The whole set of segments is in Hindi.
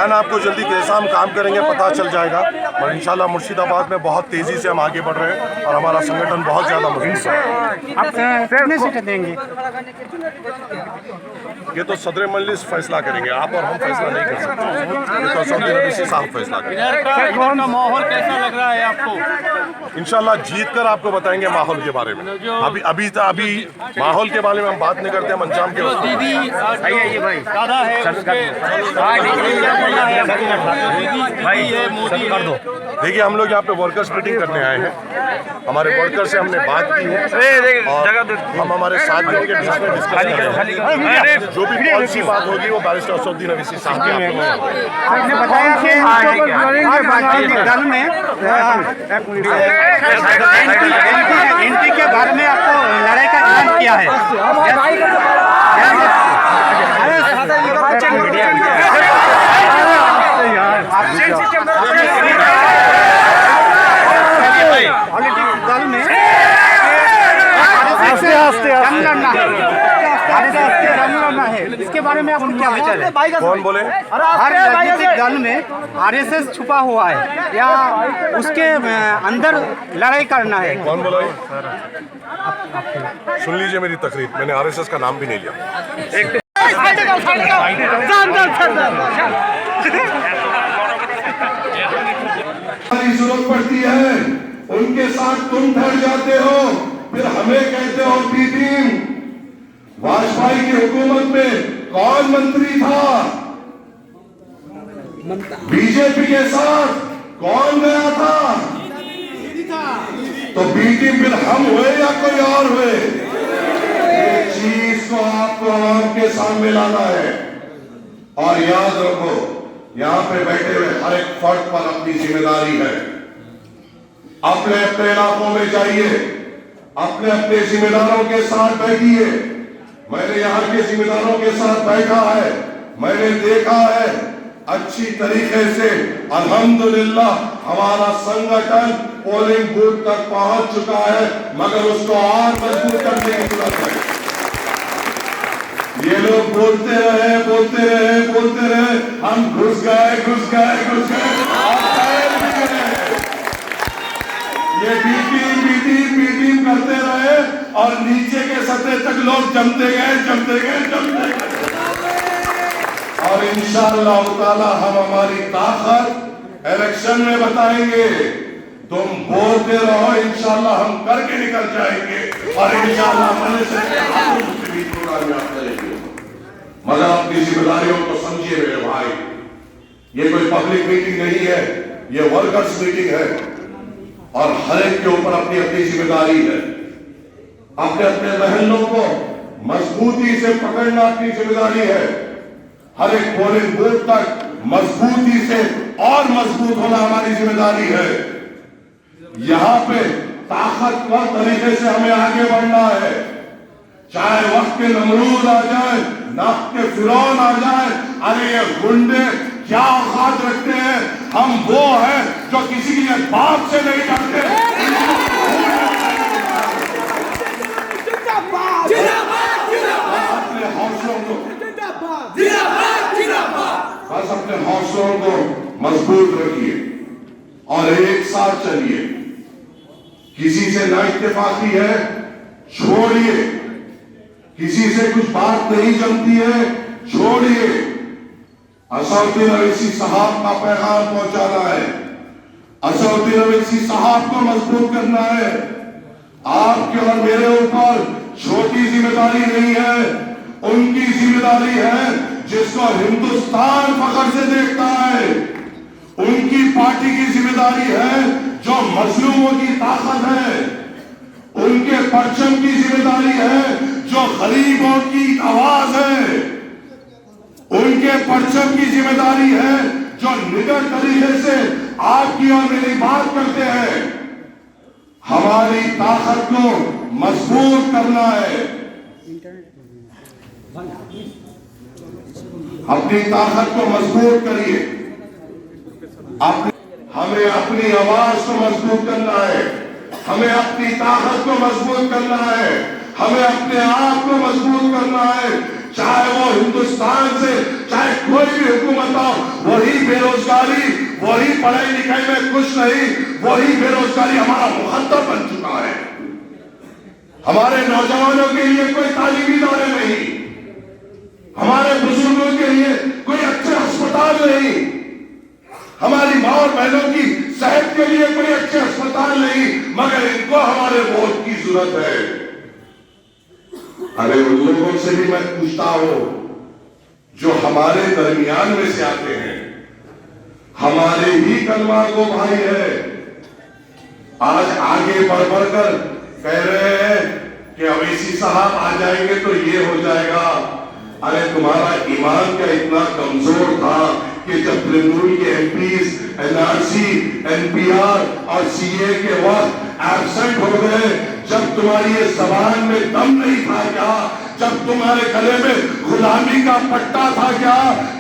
बयान आपको जल्दी कैसा हम काम करेंगे पता चल जाएगा। और इंशाल्लाह मुर्शिदाबाद में बहुत तेज़ी से हम आगे बढ़ रहे हैं और हमारा संगठन बहुत ज़्यादा मजबूत है। आप कितने सीटें देंगे? ये तो सदर मजलिस फैसला करेंगे, आप और हम फैसला नहीं कर सकते। ये तो सऊदी अरब साहब फैसला करेंगे। इधर का माहौल कैसा लग रहा है आपको? इंशाल्लाह जीत कर आपको बताएंगे माहौल के बारे में। अभी माहौल के बारे में हम बात नहीं करते, हम अंजाम के वक्त। दीदी दादा है देखिए, हम लोग यहाँ पे वर्कर्स मीटिंग करने आए हैं। हमारे वर्कर से हमने बात की है और हम हमारे साथियों के बीच में डिस्कस करेंगे। जो भी पॉलिसी बात होगी वो बैरिस्टर असदुद्दीन अवीसी साहब के आपने बताया कि दल में एंटी के बारे में आपको लड़ाई का ऐलान किया है। दल में इसके बारे में आपको क्या विचार है? कौन बोले? हर राजनीतिक दल में आरएसएस छुपा हुआ है या उसके अंदर लड़ाई करना है? कौन बोला? सुन लीजिए मेरी तकरीर, मैंने आरएसएस का नाम भी नहीं लिया। जरूरत पड़ती है उनके साथ तुम ठहर जाते हो, फिर हमें कहते हो बी टीम। वाजपेयी की हुकूमत में कौन मंत्री था? बीजेपी के साथ कौन गया था? तो बी टीम फिर हम हुए या कोई और हुए? इस चीज को आपको आवाम के सामने लाना है। और याद रखो, यहाँ पे बैठे हुए हर एक फर्द पर अपनी जिम्मेदारी है। अपने अपने इलाकों में जाइए, अपने अपने जिम्मेदारों के साथ बैठिए। मैंने यहाँ के जिम्मेदारों के साथ बैठा है, मैंने देखा है अच्छी तरीके से अल्हम्दुलिल्लाह हमारा संगठन पोलिंग बूथ तक पहुंच चुका है, मगर उसको और मजबूत करने की जरूरत है। ये लोग बोलते रहे, हम घुस गए। ये बीटीम करते रहे और नीचे के सतह तक लोग जमते गए। और इंशाअल्लाह ताला हम हमारी ताकत इलेक्शन में बताएंगे। तुम बोलते रहो, इंशाअल्लाह हम करके निकल जाएंगे और इंशाअल्लाह मगर अपनी जिम्मेदारियों को समझिए मेरे भाई। ये कोई पब्लिक मीटिंग नहीं है, ये वर्कर्स मीटिंग है और हर एक के ऊपर अपनी अपनी जिम्मेदारी है। अपने अपने महलों को मजबूती से पकड़ना अपनी जिम्मेदारी है। हर एक पोलिंग बूथ तक मजबूती से और मजबूत होना हमारी जिम्मेदारी है। यहाँ पे ताकतवर तरीके से हमें आगे बढ़ना है। चाहे वक्त के नमरूद आ जाए, नफ्त के फिरौन आ जाए, अरे ये गुंडे क्या औकात रखते हैं? हम वो हैं जो किसी के बाप से नहीं डरते। अपने हौसलों को बस अपने हौसलों को मजबूत रखिए और एक साथ चलिए। किसी से ना इत्तेफाकी है, छोड़िए। किसी से कुछ बात नहीं जमती है, छोड़िए। असदुद्दीन अवीसी साहब का पैगाम पहुंचाना है, असदुद्दीन अवीसी साहब को मजबूत करना है। आपके और मेरे ऊपर छोटी जिम्मेदारी नहीं है, उनकी जिम्मेदारी है जिसको हिंदुस्तान फख्र से देखता है। उनकी पार्टी की जिम्मेदारी है जो मजलूमों की ताकत है। उनके परचम की जिम्मेदारी है जो गरीबों की आवाज है। उनके परचम की जिम्मेदारी है जो निडर तरीके से आपकी और मेरी बात करते हैं। हमारी ताकत को मजबूत करना है। अपनी ताकत को मजबूत करिए। हमें अपनी आवाज को मजबूत करना है, हमें अपनी ताकत को मजबूत करना है, हमें अपने आप को मजबूत करना है। चाहे वो हिंदुस्तान से चाहे कोई भी हुकूमत हो, वही बेरोजगारी, वही पढ़ाई लिखाई में कुछ नहीं, वही बेरोजगारी हमारा मुखद्दर बन चुका है। हमारे नौजवानों के लिए कोई तालीमी इदारे नहीं, हमारे बुजुर्गों के लिए कोई अच्छे अस्पताल नहीं, हमारी मां और बहनों की सेहत के लिए कोई अच्छे अस्पताल नहीं, मगर इनको हमारे वोट की जरूरत है। अरे उन लोगों से भी मैं पूछता हूं जो हमारे दरमियान में से आते हैं, हमारे ही कलमा को भाई है, आज आगे बढ़ बढ़कर कह रहे हैं कि अवैसी साहब आ जाएंगे तो ये हो जाएगा। अरे तुम्हारा ईमान क्या इतना कमजोर था कि जब तृणमूल के एमपीज एनआरसी, एनपीआर और सीए के वक्त एब्सेंट हो गए, जब तुम्हारी ये जबान में दम नहीं था क्या, जब तुम्हारे गले में गुलामी का पट्टा था क्या,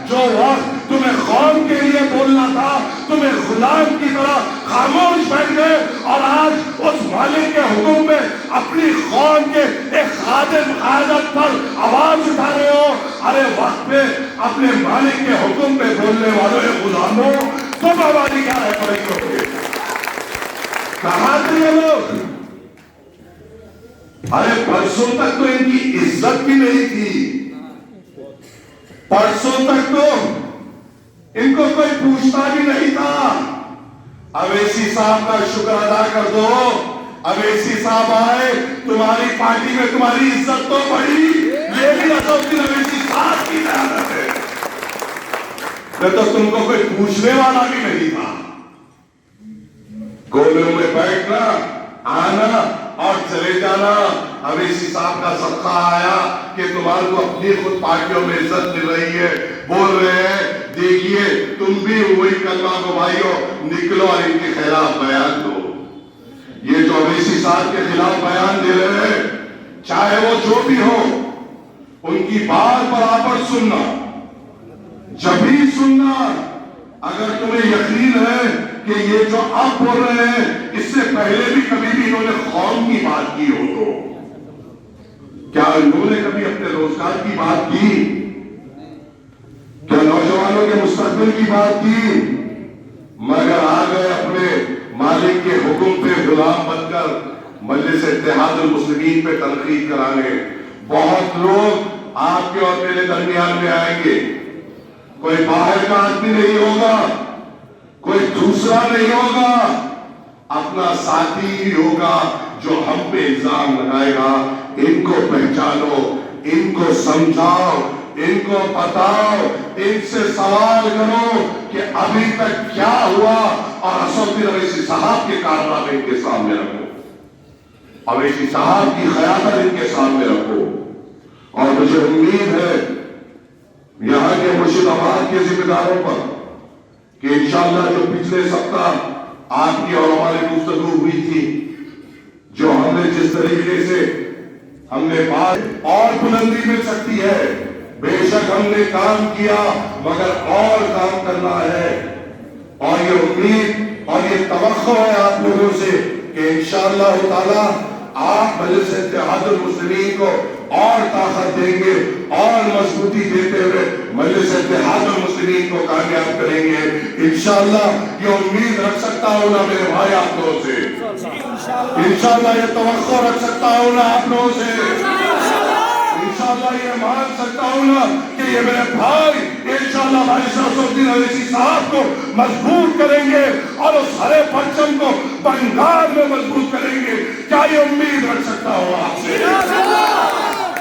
जो वक्त तुम्हें कौम के लिए बोलना था, तुम्हें गुलाम की तरह खामोश बैठ गए और आज उस मालिक के हुक्म में अपनी कौम के एक खादिम क़यादत पर आवाज उठा रहे हो। अरे वक्त पे अपने मालिक के हुक्म पे बोलने वालों गुलामों तुम आवाज़ी क्या है पड़ेगी, कहां थे ये लोग? अरे परसों तक तो इनकी इज्जत भी नहीं थी, परसों तक तो इनको कोई पूछता भी नहीं था। अवैसी साहब का शुक्र अदा कर दो, अवैसी साहब आए, तुम्हारी पार्टी में तुम्हारी इज्जत तो बढ़ी, ये भी असदुद्दीन अवैसी साहब की मेहनत है, तो तुमको कोई पूछने वाला भी नहीं था। कोने में बैठना, आना और चले जाना, अवैसी साहब का सदका आया कि तुम्हारे को अपनी खुद पार्टियों में इज्जत मिल रही है, बोल रहे हैं देखिए तुम भी वही कलमा को भाइयों निकलो और इनके खिलाफ बयान दो। ये जो अवैसी साहब के खिलाफ बयान दे रहे हैं, चाहे वो जो भी हो, उनकी बात बराबर सुनना, जब भी सुनना अगर तुम्हें यकीन है कि ये जो आप बोल रहे हैं इससे पहले भी कभी भी इन्होंने कौम की बात की हो, तो क्या इन्होंने कभी अपने रोजगार की बात की, क्या नौजवानों के मुस्तकबिल की बात की, मगर आ गए अपने मालिक के हुक्म पे गुलाम बनकर मजलिस इत्तेहादुल मुस्लिमीन पे तनकीद कराने। बहुत लोग आपके और मेरे दरमियान में आएंगे, कोई बाहर का आदमी नहीं होगा, कोई दूसरा नहीं होगा, अपना साथी ही होगा जो हम पे इल्जाम लगाएगा। इनको पहचानो, इनको समझाओ, इनको बताओ, इनसे सवाल करो कि अभी तक क्या हुआ और असदुद्दीन अवैसी साहब के कारनामे इनके सामने रखो, अवैसी साहब की क़यादत इनके सामने रखो। और मुझे उम्मीद है यहां के मुर्शिदाबाद के जिम्मेदारों पर कि इंशाअल्लाह जो पिछले सप्ताह आपकी और हमारी गुफ्तगू हुई थी, जो हमने जिस तरीके से हमने बात और बुलंदी मिल सकती है, बेशक हमने काम किया मगर और काम करना है। और ये उम्मीद और ये तवक्को है आप लोगों से कि इंशाअल्लाह ताला आप मजलिस इत्तेहादुल मुस्लिमीन को और ताकत देंगे और मजबूती देते हुए मजलिस इत्तेहादुल मुस्लिमीन को कामयाब करेंगे इंशाअल्लाह। ये उम्मीद रख सकता हूं ना मेरे भाई आप लोगों से, इंशाअल्लाह ये तवक्को रख सकता हूं ना आप लोगों से, इंशाअल्लाह ये मान सकता हूं ना कि ये मेरे भाई इंशाअल्लाह भाई असदुद्दीन अवैसी साहब को मजबूत करेंगे और उस हरे परचम को बंगाल में मजबूत करेंगे। क्या ये उम्मीद रख सकता हूं आपसे?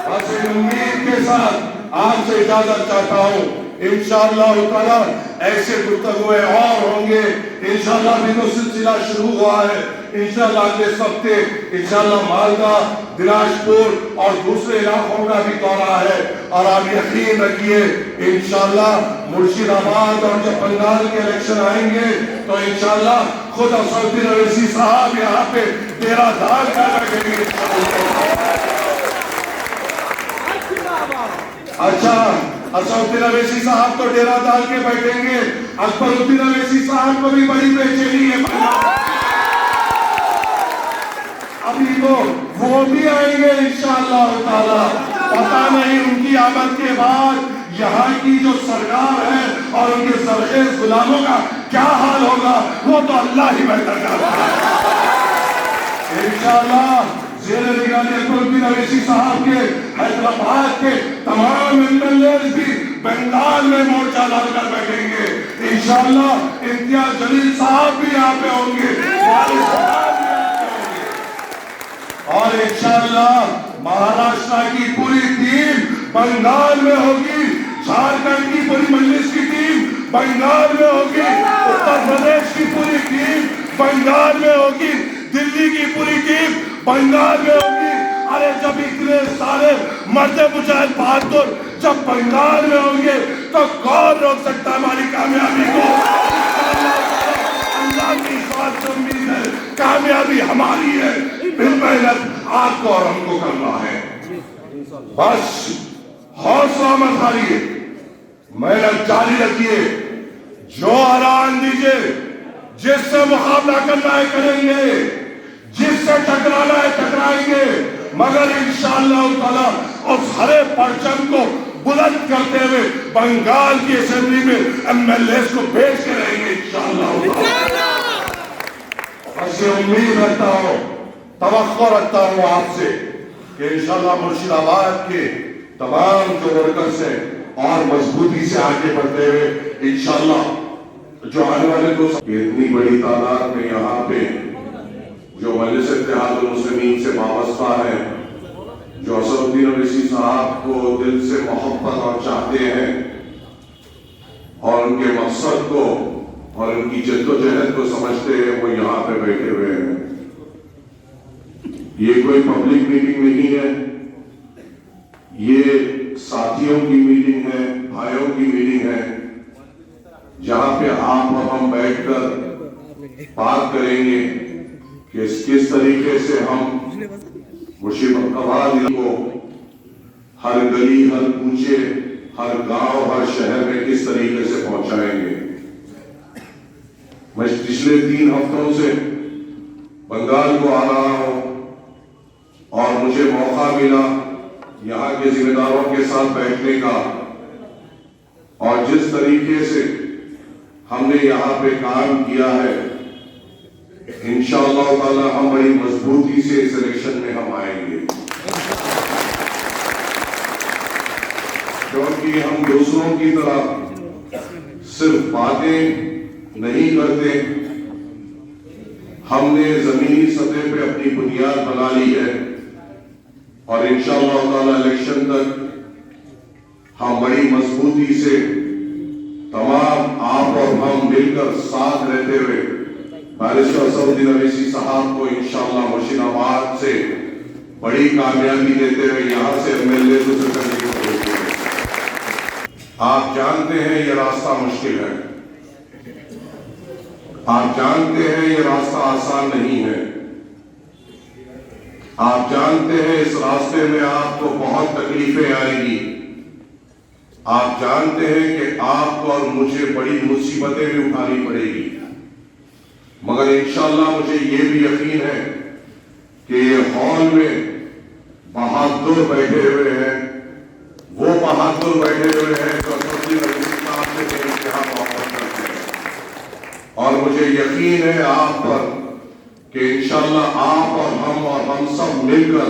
बस इन उम्मीद के साथ आपसे इजाजत चाहता हूं। इंशाअल्लाह ताला ऐसे गुफ्तगुए और होंगे। इंशाअल्लाह भी तो सिलसिला शुरू हुआ है। इंशाअल्लाह अगले हफ्ते इंशाअल्लाह मालदा, दिनाजपुर और दूसरे इलाकों का भी दौरा है। और आप यकीन रखिए इंशाअल्लाह मुर्शिदाबाद और जब बंगाल के इलेक्शन आएंगे तो इंशाअल्लाह खुद असदुद्दीन अवैसी साहब यहाँ पे तेरा दाल कर रखेंगे। अच्छा, असदुद्दीन अवैसी साहब तो डेरा डाल के बैठेंगे, अकबरुद्दीन अवैसी साहब को भी बड़ी बेचैनी है। अभी तो वो भी आएंगे इंशाअल्लाह ताला। पता नहीं उनकी आमद के बाद यहाँ की जो सरकार है और उनके सरखेज गुलामों का क्या हाल होगा, वो तो अल्लाह ही बेहतर जानता है। इंशाअल्लाह ज़ेरे निगरानी अकबरुद्दीन अवैसी साहब के हैदराबाद के तमाम एमएलए भी बंगाल में मोर्चा डालकर बैठेंगे। इंशाअल्लाह इम्तियाज जलील साहब भी यहाँ पे होंगे, वालिद साहब भी यहाँ पे होंगे, और इंशाअल्लाह महाराष्ट्र की पूरी टीम बंगाल में होगी, झारखंड की पूरी मजलिस की टीम बंगाल में होगी, उत्तर प्रदेश की पूरी टीम बंगाल में होगी, दिल्ली की पूरी टीम बंगाल में होगी। अरे जब इतने सारे मर्दे मुजाहिद बहादुर जब बंगाल में होंगे तो कौन रोक सकता है हमारी कामयाबी को। अल्लाह की बात से उम्मीद है, कामयाबी हमारी है, बिन मेहनत आपको और हमको करना है। बस हौसला मत हारिए, मेहनत जारी रखिए, जो हरान दीजिए, जिससे मुकाबला करना है करेंगे, जिससे टकराना है टकराएंगे, मगर इंशाअल्लाह ताला उस हरे परचम को बुलंद करते हुए बंगाल की असेंबली में एमएलए को भेज के रहेंगे इंशाअल्लाह। ऐसे उम्मीद रखता हूँ, तवक्को रखता हूँ आपसे कि इंशाअल्लाह मुर्शिदाबाद के तमाम जो वर्कर्स हैं और मजबूती से आगे बढ़ते हुए इंशाअल्लाह जो आने वाले दो इतनी बड़ी तादाद में यहाँ पे जो मजलिस इत्तेहादुल मुस्लिमीन से वाबस्ता है, जो असदुद्दीन अवैसी साहब को दिल से मोहब्बत और चाहते हैं और उनके मकसद को और उनकी जद्दोजहद को समझते हैं, वो यहाँ पे बैठे हुए हैं। ये कोई पब्लिक मीटिंग नहीं है, ये साथियों की मीटिंग है, भाइयों की मीटिंग है, जहां पे आप और हम बैठकर बात करेंगे कि किस तरीके से हम मुर्शिदाबाद को हर गली, हर कूचे, हर गांव, हर शहर में किस तरीके से पहुंचाएंगे। मैं पिछले 3 हफ्तों से बंगाल को आ रहा हूं और मुझे मौका मिला यहाँ के जिम्मेदारों के साथ बैठने का, और जिस तरीके से हमने यहाँ पे काम किया है, इंशाअल्लाह ताला हम बड़ी मजबूती से इस इलेक्शन में हम आएंगे, क्योंकि हम दूसरों की तरह सिर्फ बातें नहीं करते, हमने जमीनी सतह पे अपनी बुनियाद बना ली है और इंशाअल्लाह ताला इलेक्शन तक हम बड़ी मजबूती से तमाम आप और हम मिलकर साथ रहते हुए बैरिस्टर असदुद्दीन अवैसी साहब को इंशाअल्लाह मुर्शिदाबाद से बड़ी कामयाबी देते हुए यहाँ से एमएलए को करने की कोशिश करेंगे। आप जानते हैं ये रास्ता मुश्किल है, आप जानते हैं ये रास्ता आसान नहीं है, आप जानते हैं इस रास्ते में आपको बहुत तकलीफें आएगी, आप जानते हैं कि आपको और मुझे बड़ी मुसीबतें भी उठानी पड़ेगी, मगर इंशाअल्लाह मुझे ये भी यकीन है कि ये हॉल में बहादुर बैठे हुए हैं, वो बहादुर बैठे हुए हैं जो असदुद्दीन अवैसी साहब से बेइंतहा मोहब्बत करते हैं, और मुझे यकीन है आप पर कि इंशाअल्लाह आप और हम सब मिलकर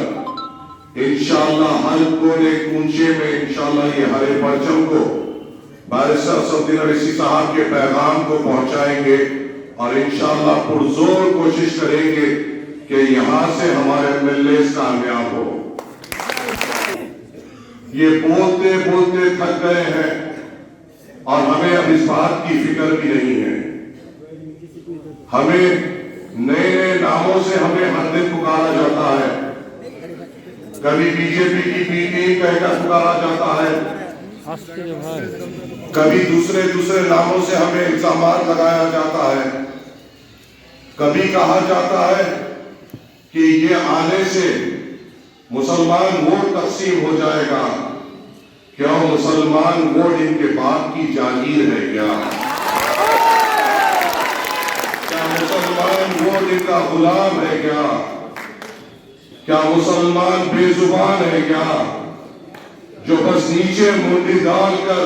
इंशाअल्लाह हर कोने कूंचे में इंशाअल्लाह ये हरे परचम को बैरिस्टर असदुद्दीन अवैसी साहब के पैगाम को पहुंचाएंगे और इंशाअल्लाह पुरजोर कोशिश करेंगे कि यहां से हमारे एमएलए कामयाब हो। ये बोलते बोलते थक गए हैं और हमें अब इस बात की फिक्र भी नहीं है, हमें नए नए नामों से हमें हर दिन पुकारा जाता है, कभी बीजेपी की बी टीम कहकर पुकारा जाता है, कभी दूसरे नामों से हमें इल्जाम लगाया जाता है, कभी कहा जाता है कि ये आने से मुसलमान वोट तकसीम हो जाएगा। क्या मुसलमान वोट इनके बाप की जागीर है क्या मुसलमान वोट इनका गुलाम है क्या मुसलमान बेजुबान है क्या? जो बस नीचे मुंडी डालकर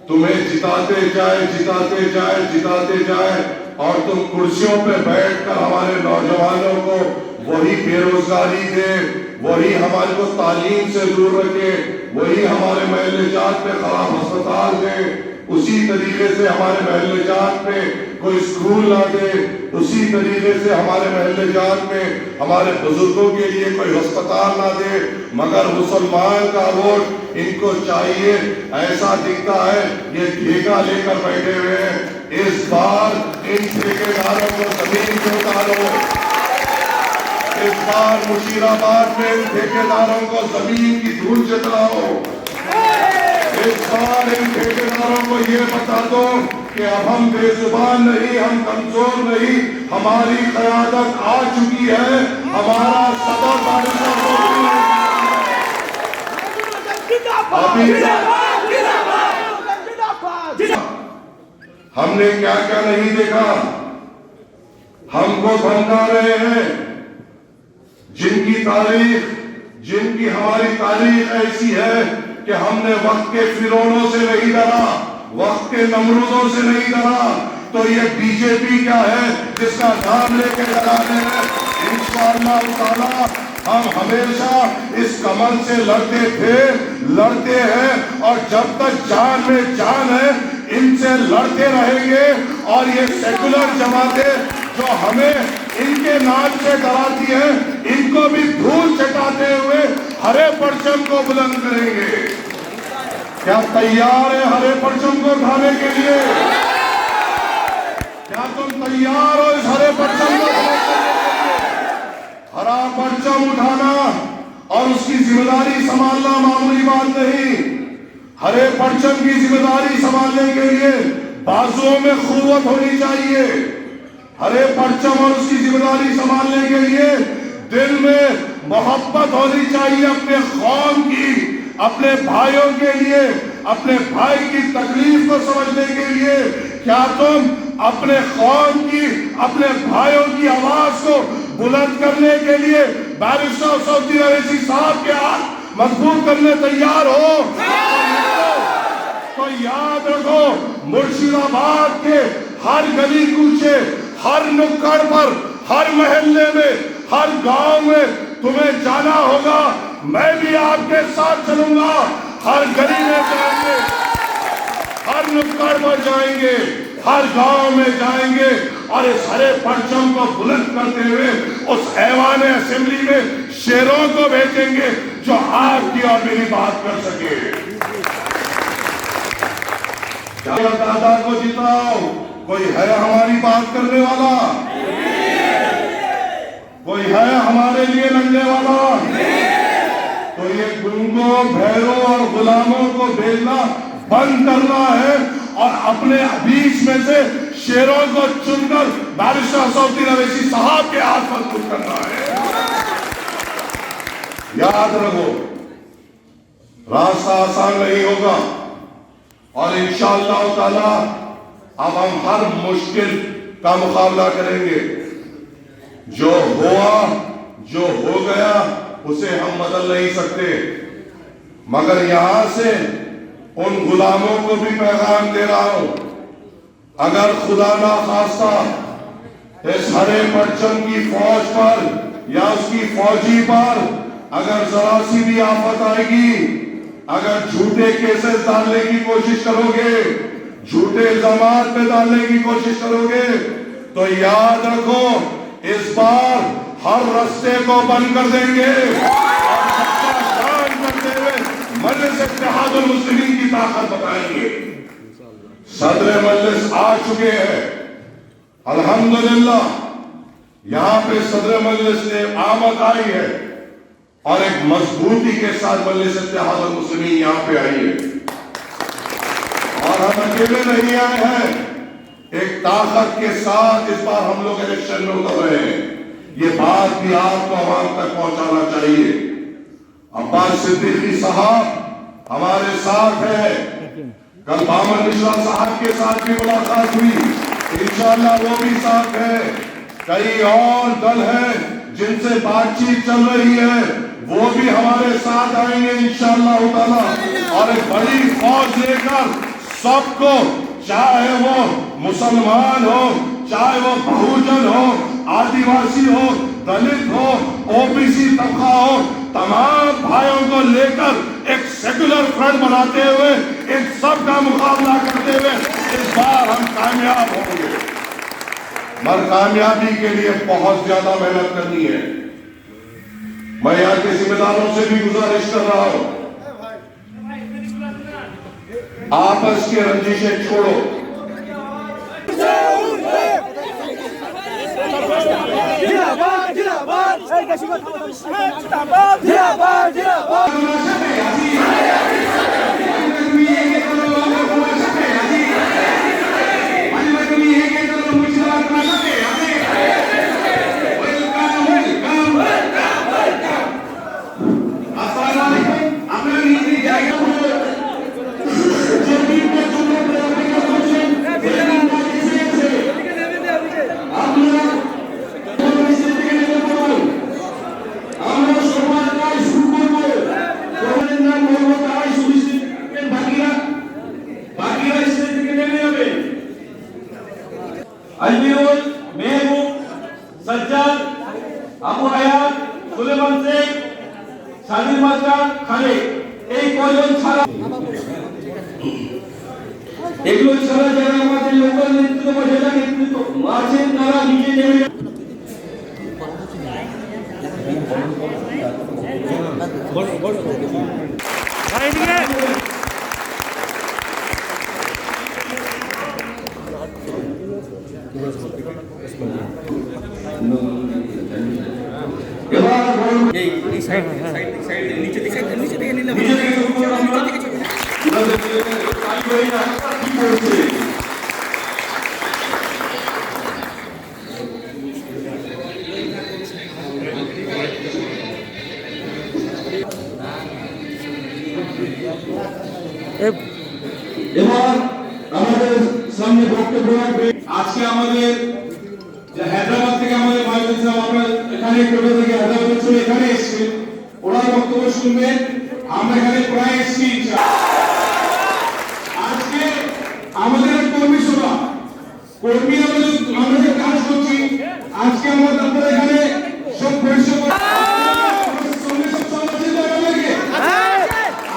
तुम्हें जिताते जाए जिताते जाए जिताते जाए और तुम कुर्सियों पे बैठकर हमारे नौजवानों को वही बेरोजगारी दे, वही हमारे को तालीम से दूर रखे, वही हमारे महल्ले जात पे खराब अस्पताल दे, उसी तरीके से हमारे महल्ले जात पे कोई स्कूल ना दे, उसी तरीके से हमारे महल्ले जात में हमारे बुजुर्गों के लिए कोई अस्पताल ना दे, मगर मुसलमान का वोट इनको चाहिए। ऐसा दिखता है ये ठेका लेकर बैठे हुए हैं। इस बार इन ठेकेदारों को जमीन से उतारो। इस बार मुशीराबाद में इन ठेकेदारों को जमीन की धूल चटाओ। इस बार इन ठेकेदारों को ये बता दो कि अब हम बेजुबान नहीं, हम कमजोर नहीं, हमारी क़यादत आ चुकी है। हमारा सदर हमने क्या क्या नहीं देखा। हमको धमका रहे हैं, जिनकी हमारी तारीख ऐसी है कि हमने वक्त के फिरौनों से नहीं डरा, वक्त के नमरूदों से नहीं डरा, तो ये बीजेपी क्या है जिसका नाम लेके डराते हैं। इंशाअल्लाह ताला हम हमेशा इस कमल से लड़ते थे, लड़ते हैं और जब तक जान में जान है इनसे लड़ते रहेंगे। और ये सेकुलर जमातें जो हमें इनके नाम से डराती हैं, इनको भी धूल चटाते हुए हरे परचम को बुलंद करेंगे। क्या तैयार है हरे परचम को उठाने के लिए? क्या तुम तैयार हो इस हरे परचम को उठाने के लिए? हरा परचम उठाना और उसकी जिम्मेदारी संभालना मामूली बात नहीं। हरे परचम की जिम्मेदारी संभालने के लिए बाजुओं में खुवत होनी चाहिए। हरे परचम और उसकी जिम्मेदारी संभालने के लिए दिल में मोहब्बत होनी चाहिए अपने कौम की, अपने भाइयों के लिए, अपने भाई की तकलीफ को समझने के लिए। क्या तुम अपने कौम की, अपने भाइयों की आवाज को बुलंद करने के लिए बैरिस्टर सऊदी अवैसी साहब के हाथ मजबूत करने तैयार हो? तो याद रखो, मुर्शिदाबाद के हर गली कूचे, हर नुक्कड़ पर, हर महल्ले में, हर गांव में तुम्हें जाना होगा। मैं भी आपके साथ चलूंगा। हर गली में जाएंगे, हर नुक्कड़ पर जाएंगे, हर गांव में जाएंगे और इस हरे परचम को बुलंद करते हुए उस ऐवान असेंबली में शेरों को भेजेंगे जो आपकी और मेरी बात कर सके। दादा को जिताओ। कोई है हमारी बात करने वाला? कोई है हमारे लिए लड़ने वाला? तो ये गुंगों, भैरों और गुलामों को भेजना बंद करना है और अपने बीच में से शेरों को चुनकर बैरिस्टर सऊदी अवैसी साहब के हाथ मजबूत करना है। याद रखो, रास्ता आसान नहीं होगा और इंशाअल्लाह ताला अब हम हर मुश्किल का मुकाबला करेंगे। जो हुआ, जो हो गया, उसे हम बदल नहीं सकते, मगर यहां से उन गुलामों को भी पैगाम दे रहा हूं, अगर खुदा ना खास्ता इस हरे परचम की फौज पर या उसकी फौजी पर अगर जरा सी भी आफत आएगी, अगर झूठे केसेस डालने की कोशिश करोगे, झूठे इल्जामात पे डालने की कोशिश करोगे, तो याद रखो इस बार हर रास्ते को बंद कर देंगे और करते हुए मजलिस इत्तेहादुल मुस्लिमीन की ताकत बताएंगे। सदर मजलिस आ चुके हैं अल्हम्दुलिल्लाह। यहाँ पे सदर मजलिस ने आमद आई है और एक मजबूती के साथ मजलिस इत्तेहादुल मुस्लिमीन यहाँ पे आई है और हम अकेले नहीं आए हैं, एक ताकत के साथ इस बार हम लोग इलेक्शन में उतर रहे हैं। ये बात भी आपको आवाम तक पहुंचाना चाहिए। अब्बास सिद्दीकी साहब हमारे साथ है, कल बामन मिश्रा साहब के साथ भी मुलाकात हुई, इंशाअल्लाह वो भी साथ है। कई और दल हैं जिनसे बातचीत चल रही है, वो भी हमारे साथ आएंगे इंशाअल्लाह ताला, और एक बड़ी फौज लेकर सबको, चाहे वो मुसलमान हो, चाहे वो बहुजन हो, आदिवासी हो, दलित हो, ओबीसी तबका हो, तमाम भाइयों को लेकर एक सेकुलर फ्रंट बनाते हुए इन सब का मुकाबला करते हुए इस बार हम कामयाब होंगे। मगर कामयाबी के लिए बहुत ज्यादा मेहनत करनी है। मैं यहाँ के जिम्मेदारों से भी गुजारिश कर रहा हूं, आपस की रंजिशें छोड़ो। अजमीरुल, महबूब, सज्जाद, আবু হায়াত, সুলেমান শেখ, সাদির মাস্টার, খালেক, এই কয়জন ছাড়া, এগুলো ছাড়া যারা আমাদের লোকাল নেতৃত্ব বা জেলা নেতৃত্ব আছেন তারা নিজে নেমে এবার আমাদের সামনে বক্তব্য রাখবে আজকে আমাদের যে হায়দ্রাবাদ থেকে আমাদের ভাইদের সাহেব আমরা এখানে টোটো থেকে হায়দ্রাবাদ চলে এখানে এসেছি, ওরা বক্তব্য শুনবেন। আমরা এখানে প্রায় এসেছি। আজকে আমাদের কর্মী সভা, কর্মী আমরা যে কাজ করছি, আজকে আমাদের এখানে সব পরিষেবা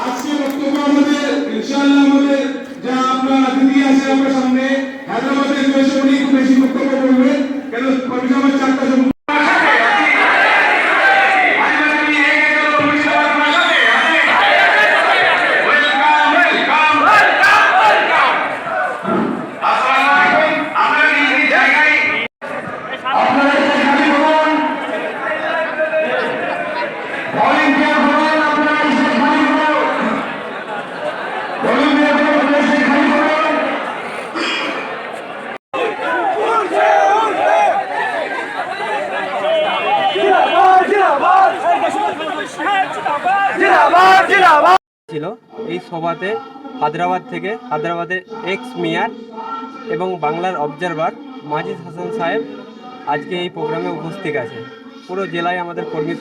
আজকে বক্তব্য আমাদের ইনশাআল্লাহ আমাদের যা আপনার অতিথি আছে আপনার সামনে হায়দ্রাবাদের বেশি উনি একটু বেশি বক্তব্য বলবেন, কেন পরিষেবা চারটা ছিল। এই সভাতে হায়দ্রাবাদের এক্স মেয়র এবং বাংলার অবজারভার মাজিদ হাসান সাহেব আজকে এই প্রোগ্রামে উপস্থিত আছে। পুরো জেলায় আমাদের কর্মী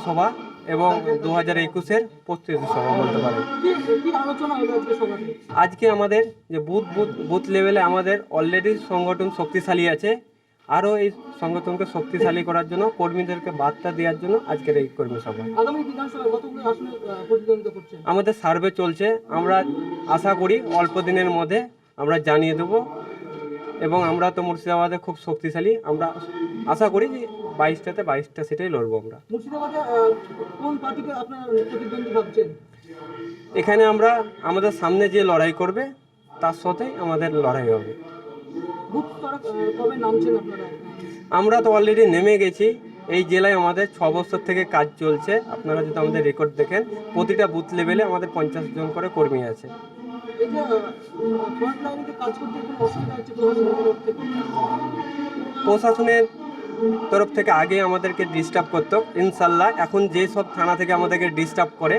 সভা এবং 2021-এর প্রস্তুতি সভা বলতে পারেন। আজকে আমাদের যে বুথ লেভেলে আমাদের অলরেডি সংগঠন শক্তিশালী আছে, আরও এই সংগঠনকে শক্তিশালী করার জন্য কর্মীদেরকে বার্তা দেওয়ার জন্য আজকের এই কর্মী সভা। আমাদের সার্ভে চলছে, আমরা আশা করি অল্প দিনের মধ্যে আমরা জানিয়ে দেব, এবং আমরা তো মুর্শিদাবাদে খুব শক্তিশালী, আমরা আশা করি যে 22টা সিটেই লড়বো আমরা। এখানে আমরা আমাদের সামনে যে লড়াই করবে তার সাথেই আমাদের লড়াই হবে। আমরা তো অলরেডি নেমে গেছি। এই জেলায় আমাদের 6 বছর থেকে কাজ চলছে। আপনারা যদি আমাদের রেকর্ড দেখেন, প্রতিটা বুথ লেভেলে আমাদের 50 জন করে কর্মী আছে। প্রশাসনের তরফ থেকে আগে আমাদেরকে ডিস্টার্ব করতো, ইনশাল্লাহ এখন যে সব থানা থেকে আমাদেরকে ডিস্টার্ব করে,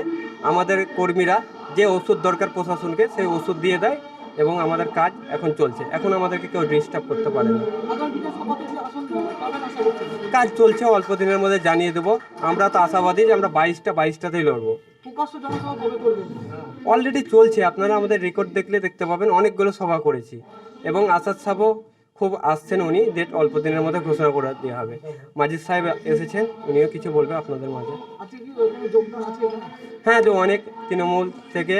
আমাদের কর্মীরা যে ওষুধ দরকার প্রশাসনকে সেই ওষুধ দিয়ে দেয় এবং আমাদের কাজ এখন চলছে। এখন আমাদেরকে কেউ ডিস্টার্ব করতে পারে না। কাজ চলছে, অল্প দিনের মধ্যে জানিয়ে দেবো। আমরা তো আশাবাদী যে আমরা 22টাতেই লড়বো। অলরেডি চলছে, আপনারা আমাদের রেকর্ড দেখলে দেখতে পাবেন, অনেকগুলো সভা করেছি এবং আসাদ সাহেবও খুব আসছেন, উনি ডেট অল্প দিনের মধ্যে ঘোষণা করে দেওয়া হবে। মাজিদ সাহেব এসেছেন, উনিও কিছু বলবে আপনাদের মাঝে। হ্যাঁ, তো অনেক তৃণমূল থেকে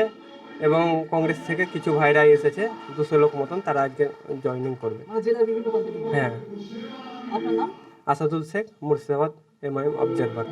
এবং কংগ্রেস থেকে কিছু ভাইরাই এসেছে, 200 লোক মতন, তারা আজকে জয়েনিং করবে। হ্যাঁ, আসাদুল শেখ, মুর্শিদাবাদ MIM অবজারভার।